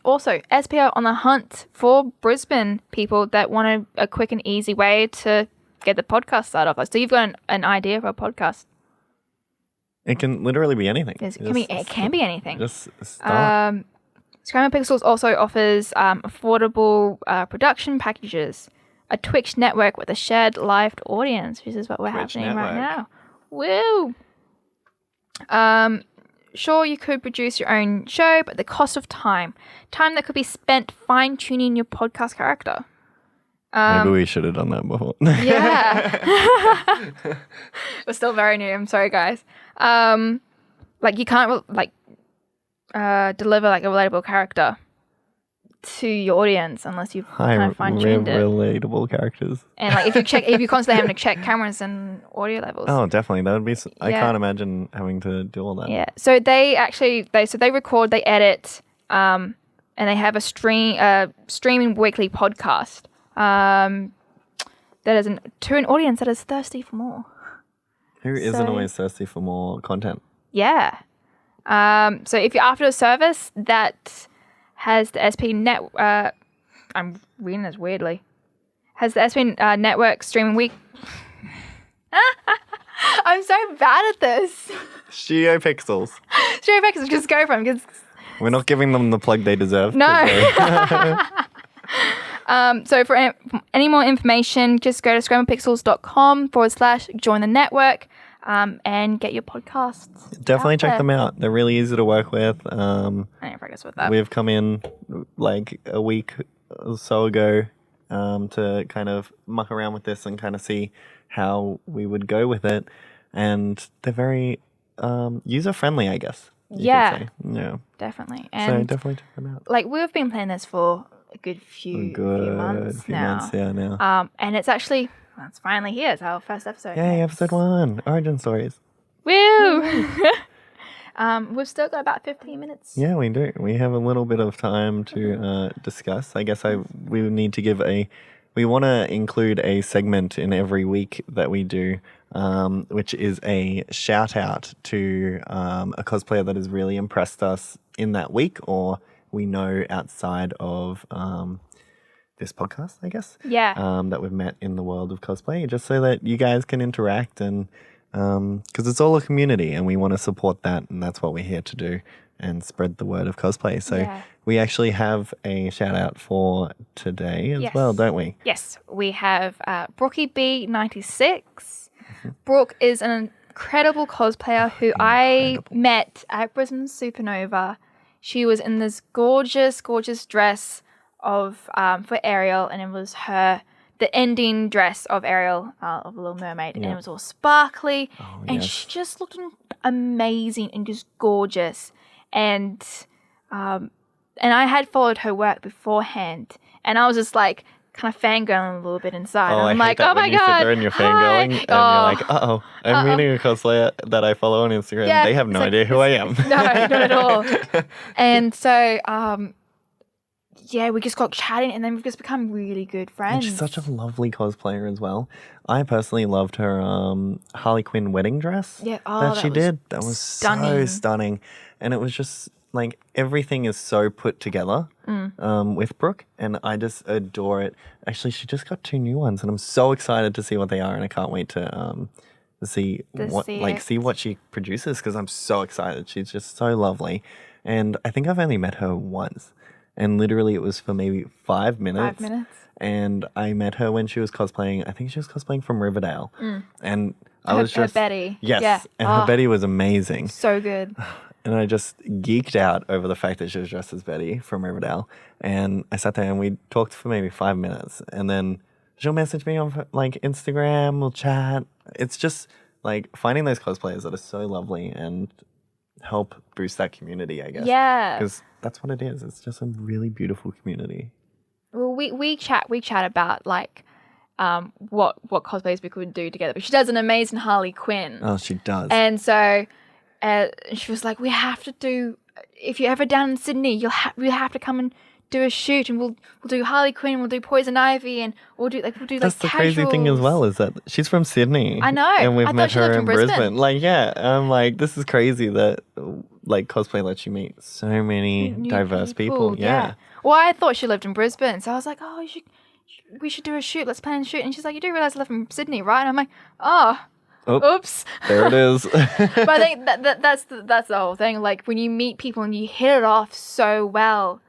also SPO on the hunt for Brisbane people that want a quick and easy way to get the podcast started off. So you've got an idea for a podcast. It can literally be anything. It can be anything. Just start. Scramble Pixels also offers affordable production packages, a Twitch network with a shared live audience, which is what we're happening right now. Woo! Sure, you could produce your own show, but the cost of time that could be spent fine-tuning your podcast character. Maybe we should have done that before. Yeah. We're still very new. I'm sorry, guys. Like, you can't deliver like a relatable character to your audience unless you've kind of fine-tuned it. Relatable characters. And like, if you're constantly having to check cameras and audio levels. Oh, definitely. That would be. I can't imagine having to do all that. Yeah. So they record, they edit, and they have a streaming weekly podcast. That is to an audience that is thirsty for more. Who isn't always thirsty for more content? Yeah. So if you're after a service that has the SP net. I'm reading this weirdly. Has the SP network streaming week. I'm so bad at this. Studio Pixels. Studio Pixels, just go for them. Because We're not giving them the plug they deserve. no. So for any more information, just go to scrambled.pixels.com/join the network and get your podcasts. Definitely check there. them out. They're really easy to work with. I need to practice with that. We've come in like a week or so ago to kind of muck around with this and kind of see how we would go with it. And they're very user-friendly, I guess. You could say. Yeah. Definitely. So And definitely check them out. like we've been playing this for a good few months now. Now. And it's actually, well, it's finally here. It's our first episode. Yay, episode 1. Origin stories. Woo! We've still got about 15 minutes. Yeah, we do. We have a little bit of time to discuss. I guess we need to we want to include a segment in every week that we do, which is a shout out to a cosplayer that has really impressed us in that week, or we know outside of this podcast, I guess. Yeah. That we've met in the world of cosplay, just so that you guys can interact and because it's all a community and we want to support that, and that's what we're here to do and spread the word of cosplay. So we actually have a shout out for today as well, don't we? Yes, we have Brookie B96. Brooke is an incredible cosplayer who I met at Brisbane Supernova. She was in this gorgeous, gorgeous dress of for Ariel, and it was the ending dress of Ariel of the Little Mermaid, and it was all sparkly, and she just looked amazing and just gorgeous. And I had followed her work beforehand, and I was just like kind of fangirling a little bit inside. Oh, I'm I hate like, that oh my when you sit god, there and you're fangirling, and you're like, I'm meeting a cosplayer that I follow on Instagram. Yeah, they have no it's idea who I am. No, not at all. And so, we just got chatting, and then we've just become really good friends. And she's such a lovely cosplayer as well. I personally loved her Harley Quinn wedding dress that she did. That was so stunning. And it was just like everything is so put together with Brooke, and I just adore it. Actually, she just got 2 new ones, and I'm so excited to see what they are, and I can't wait to see what she produces, because I'm so excited. She's just so lovely, and I think I've only met her once. And literally it was for maybe 5 minutes. 5 minutes. And I met her when she was cosplaying. I think she was cosplaying from Riverdale. And I was just... Her Betty. Yes. Yeah. And her Betty was amazing. So good. And I just geeked out over the fact that she was dressed as Betty from Riverdale. And I sat there and we talked for maybe 5 minutes. And then she'll message me on like Instagram, we'll chat. It's just like finding those cosplayers that are so lovely and help boost that community, I guess. Yeah. Because that's what it is. It's just a really beautiful community. Well, we chat about like what cosplays we could do together. But she does an amazing Harley Quinn. Oh, she does. And so she was like, we have to do, if you're ever down in Sydney, you have to come and do a shoot, and we'll do Harley Quinn, we'll do Poison Ivy, and we'll do That's like the crazy thing as well, is that she's from Sydney. I know. And we've I met thought she her lived in in Brisbane. Brisbane. Like, yeah, I'm like, this is crazy that like cosplay lets you meet so many New diverse people. Yeah. Well, I thought she lived in Brisbane, so I was like, oh, we should do a shoot. Let's plan a shoot. And she's like, you do realize I live in Sydney, right? And I'm like, oops. There it is. But I think that's the whole thing. Like when you meet people and you hit it off so well,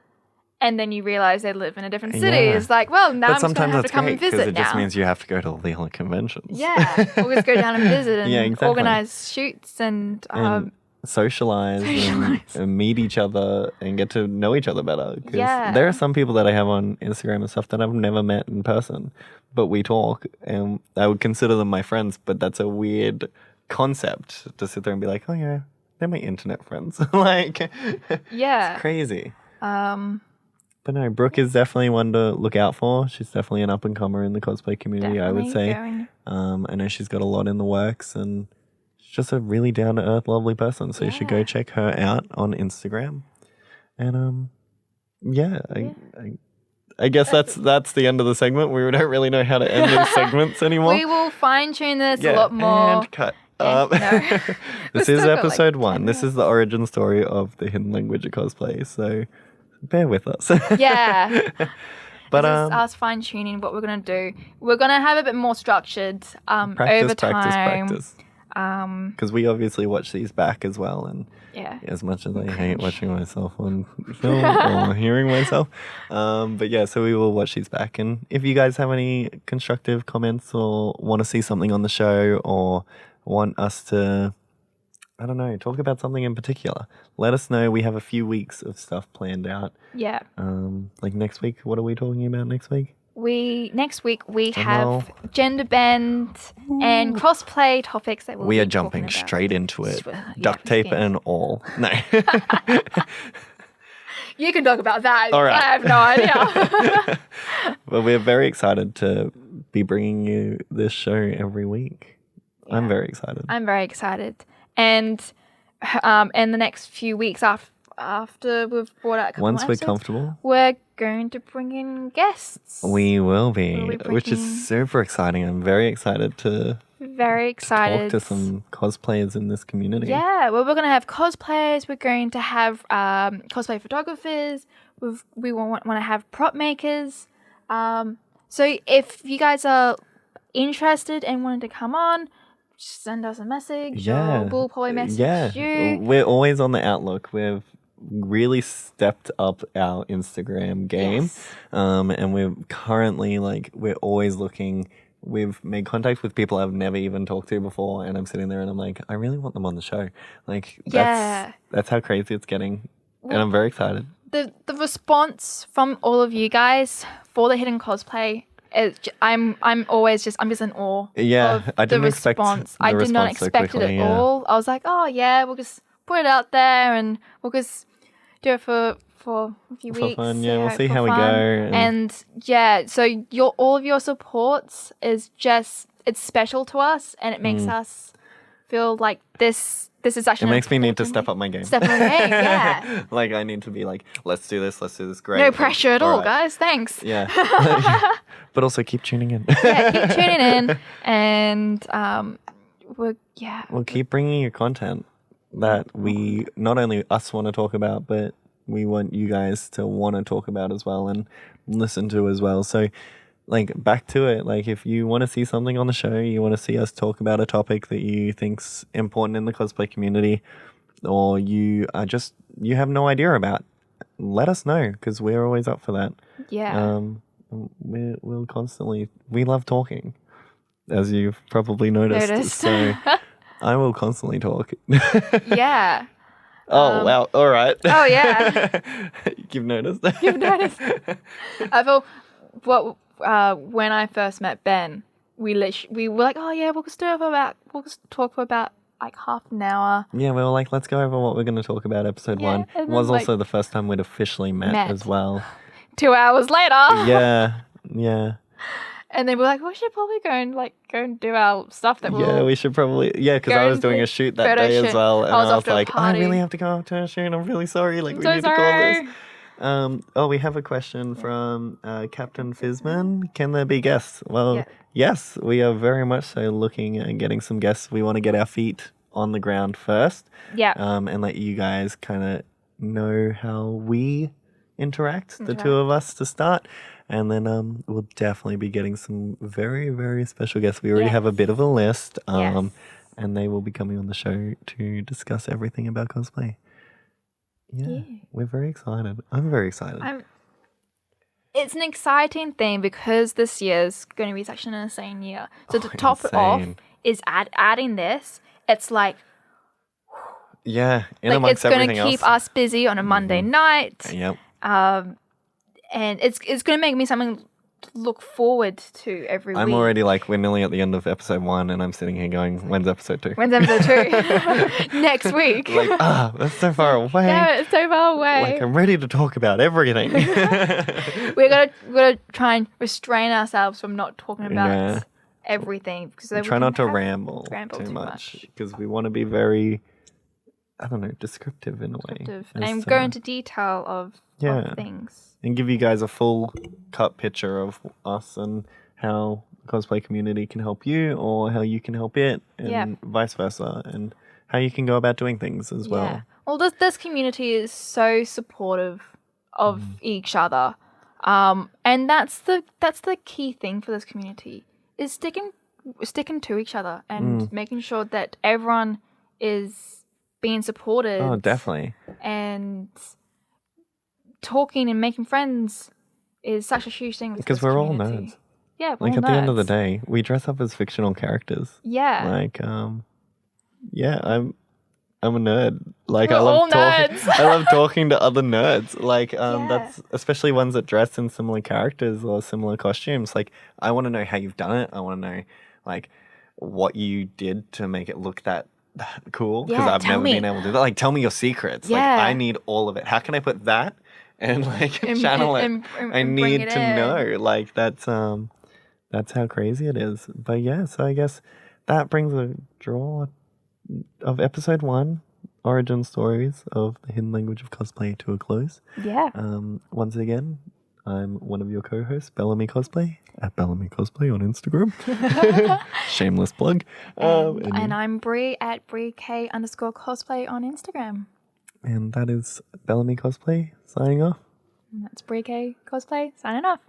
and then you realize they live in a different city, it's like, well, now I'm just going to have to come and visit now. It just means you have to go to all the other conventions. Yeah, we'll just go down and visit and exactly. organize shoots and socialize. And meet each other and get to know each other better. Because there are some people that I have on Instagram and stuff that I've never met in person, but we talk, and I would consider them my friends, but that's a weird concept to sit there and be like, oh yeah, they're my internet friends. Like, it's crazy. But no, Brooke is definitely one to look out for. She's definitely an up-and-comer in the cosplay community, I would say. I know she's got a lot in the works, and she's just a really down-to-earth, lovely person. So you should go check her out on Instagram. And, I guess that's the end of the segment. We don't really know how to end these segments anymore. We will fine-tune this a lot more. And cut. This is episode 1. This is the origin story of the hidden language of cosplay. So bear with us. Yeah. But This is us fine tuning what we're gonna do. We're gonna have a bit more structured over time. practice. Because we obviously watch these back as well, and Yeah. as much as I hate watching myself on film or hearing myself, but yeah, so we will watch these back. And if you guys have any constructive comments or want to see something on the show or want us to, I don't know, talk about something in particular, let us know. We have a few weeks of stuff planned out. Yeah. Like next week, what are we talking about next week? Next week we have gender bend and cosplay topics that we are jumping straight into it. Duct tape and all. No. You can talk about that. All right. I have no idea. But we're very excited to be bringing you this show every week. Yeah. I'm very excited. I'm very excited. And in the next few weeks after we've brought out a couple once more we're episodes, comfortable, we're going to bring in guests. We will be, which is super exciting. I'm very excited to talk to some cosplayers in this community. Yeah, well, we're going to have cosplayers. We're going to have cosplay photographers. We want to have prop makers. So if you guys are interested and wanting to come on, just send us a message. Yeah, or we'll probably message you. We're always on the outlook. We've really stepped up our Instagram game. Yes. And we're currently we're always looking. We've made contact with people I've never even talked to before, and I'm sitting there and I'm like, I really want them on the show. That's how crazy it's getting. And I'm very excited. The response from all of you guys for the hidden cosplay is I'm just in awe. Yeah, I didn't expect the response. I did not expect it at all. I was like, oh yeah, we'll just put it out there and we'll just do it for a few weeks. For fun, yeah, we'll see how we go. And yeah, so all of your supports is just, it's special to us, and it makes us feel like this is actually. It makes me need to step up my game. Step up my game, yeah. I need to be let's do this, great. No pressure at all, guys. Thanks. Yeah. But also keep tuning in. Yeah, keep tuning in, and we'll keep bringing you content that we not only us want to talk about, but we want you guys to want to talk about as well and listen to as well. So back to it, if you want to see something on the show, you want to see us talk about a topic that you think's important in the cosplay community, or you have no idea about, let us know, because we're always up for that. Yeah. We love talking, as you've probably noticed. So I will constantly talk. Yeah. Oh, wow. All right. Oh, yeah. You've noticed. I feel when I first met Ben, we were like, oh yeah, we'll just talk for about half an hour. Yeah, we were like, let's go over what we're going to talk about. Episode 1 it was also the first time we'd officially met as well. 2 hours later. Yeah. And then we're like, we should probably go and do our stuff that we'll... Yeah, we should probably... Yeah, because I was doing a shoot that day as well. And I was like, I really have to go up to a shoot. I'm really sorry. We need to call this. We have a question from Captain Fizman. Can there be guests? Well, yes, we are very much so looking at getting some guests. We want to get our feet on the ground first. Yeah. And let you guys kind of know how we interact, the two of us to start. And then we'll definitely be getting some very, very special guests. We already have a bit of a list. And they will be coming on the show to discuss everything about cosplay. Yeah. We're very excited. I'm very excited. It's an exciting thing because this year's going to be such an insane year. So to top it off is adding this. It's amongst it's going to keep us busy on a Monday night. Yep. And it's going to make me something to look forward to every week. I'm already we're nearly at the end of episode 1 and I'm sitting here going, when's episode 2? When's episode 2? Next week. That's so far away. Yeah, it's so far away. I'm ready to talk about everything. We're gonna try and restrain ourselves from not talking about everything. Because try not to ramble too much. Because we want to be very, descriptive in a way. And go into detail of things. And give you guys a full cut picture of us and how the cosplay community can help you or how you can help it and vice versa, and how you can go about doing things as well. Well, this community is so supportive of each other. And that's the key thing for this community is sticking to each other and making sure that everyone is being supported. Oh, definitely. And talking and making friends is such a huge thing. Because we're all nerds. Yeah, we're like all at nerds. the end of the day, we dress up as fictional characters. Yeah. Like, yeah, I'm a nerd. Like We're I love all talking. nerds. I love talking to other nerds. Like Yeah. that's especially ones that dress in similar characters or similar costumes. Like I want to know how you've done it. I want to know like what you did to make it look that cool. Because Yeah, I've tell never me. been able to do that. Like tell me your secrets. Like Yeah. I need all of it. How can I put that and like And- channel it? and I bring need it to in. know. Like that's how crazy it is. But yeah, so I guess that brings a draw of episode 1, origin stories of the hidden language of cosplay, to a close. Yeah. Once again, I'm one of your co-hosts, Bellamy Cosplay, at Bellamy Cosplay on Instagram. Shameless plug. And I'm Brie at BrieK_cosplay on Instagram. And that is Bellamy Cosplay signing off. And that's Brie K Cosplay signing off.